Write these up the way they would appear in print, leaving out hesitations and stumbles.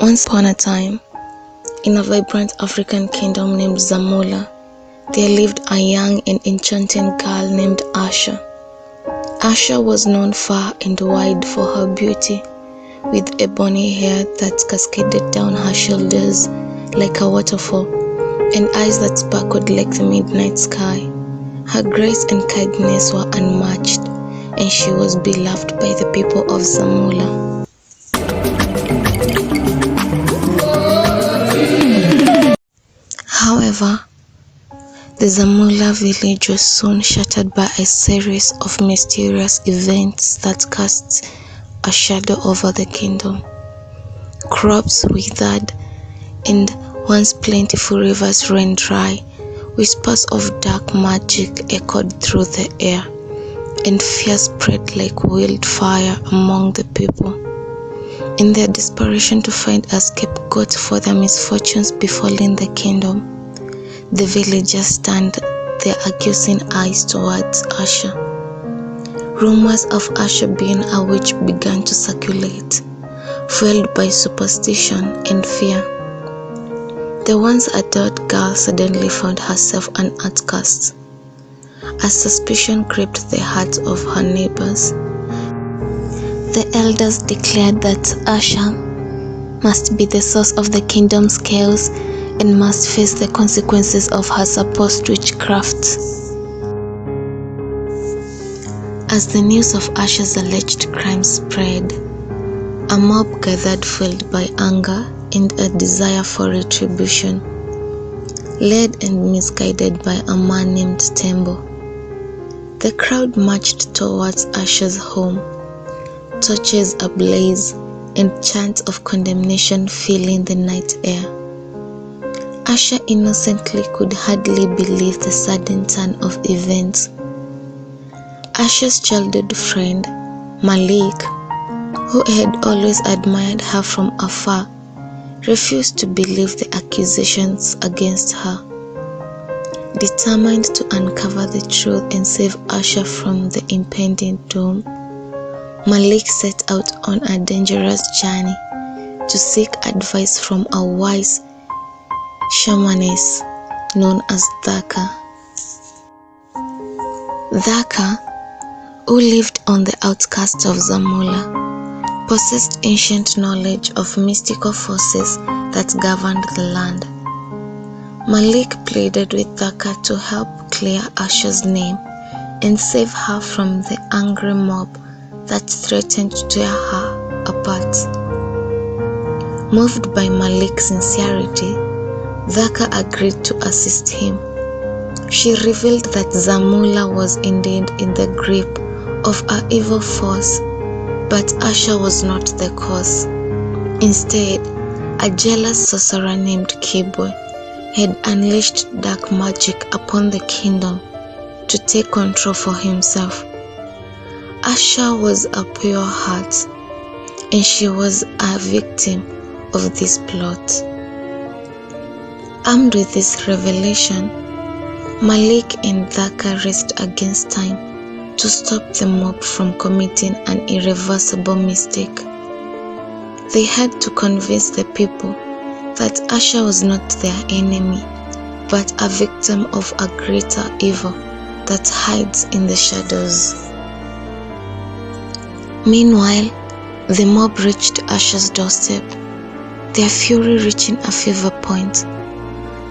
Once upon a time, in a vibrant African kingdom named Zamula, there lived a young and enchanting girl named Asha. Asha was known far and wide for her beauty, with ebony hair that cascaded down her shoulders like a waterfall, and eyes that sparkled like the midnight sky. Her grace and kindness were unmatched, and she was beloved by the people of Zamula. However, the Zamula village was soon shattered by a series of mysterious events that cast a shadow over the kingdom. Crops withered, and once plentiful rivers ran dry. Whispers of dark magic echoed through the air, and fear spread like wildfire among the people. In their desperation to find a scapegoat for the misfortunes befalling the kingdom, the villagers turned their accusing eyes towards Asha. Rumors of Asha being a witch began to circulate, fueled by superstition and fear. The once adored girl suddenly found herself an outcast. As suspicion gripped the hearts of her neighbors, the elders declared that Asha must be the source of the kingdom's chaos and must face the consequences of her supposed witchcraft. As the news of Asha's alleged crimes spread, a mob gathered fueled by anger and a desire for retribution, led and misguided by a man named Tembo. The crowd marched towards Asha's home, torches ablaze and chants of condemnation filling the night air. Asha innocently could hardly believe the sudden turn of events. Asha's childhood friend, Malik, who had always admired her from afar, refused to believe the accusations against her. Determined to uncover the truth and save Asha from the impending doom, Malik set out on a dangerous journey to seek advice from a wise shamaness known as Thaka. Thaka, who lived on the outskirts of Zamula, possessed ancient knowledge of mystical forces that governed the land. Malik pleaded with Thaka to help clear Asha's name and save her from the angry mob that threatened to tear her apart. Moved by Malik's sincerity, Thaka agreed to assist him. She revealed that Zamula was indeed in the grip of an evil force, but Asha was not the cause. Instead, a jealous sorcerer named Webre had unleashed dark magic upon the kingdom to take control for himself. Asha was a pure heart, and she was a victim of this plot. Armed with this revelation, Malik and Thaka raced against time to stop the mob from committing an irreversible mistake. They had to convince the people that Asha was not their enemy, but a victim of a greater evil that hides in the shadows. Meanwhile, the mob reached Asha's doorstep, their fury reaching a fever point.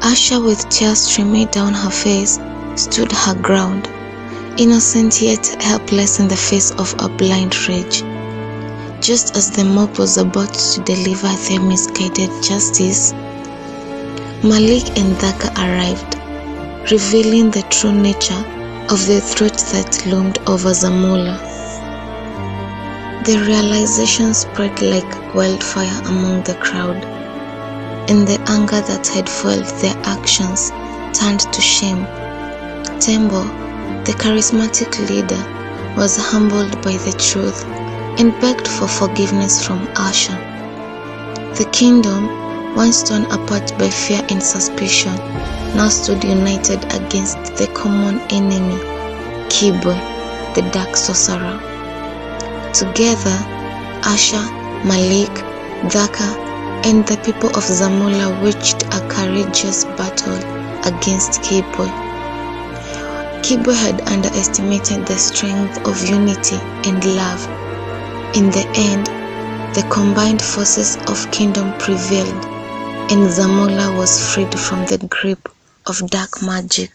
Asha, with tears streaming down her face, stood her ground, innocent yet helpless in the face of a blind rage. Just as the mob was about to deliver their misguided justice, Malik and Thaka arrived, revealing the true nature of the threat that loomed over Zamula. The realization spread like wildfire among the crowd, and the anger that had fueled their actions turned to shame. Tembo, the charismatic leader, was humbled by the truth and begged for forgiveness from Asha. The kingdom, once torn apart by fear and suspicion, now stood united against the common enemy, Webre, the dark sorcerer. Together, Asha, Malik, Thaka, and the people of Zamula waged a courageous battle against Kibwe. Kibwe had underestimated the strength of unity and love. In the end, the combined forces of kingdom prevailed, and Zamula was freed from the grip of dark magic.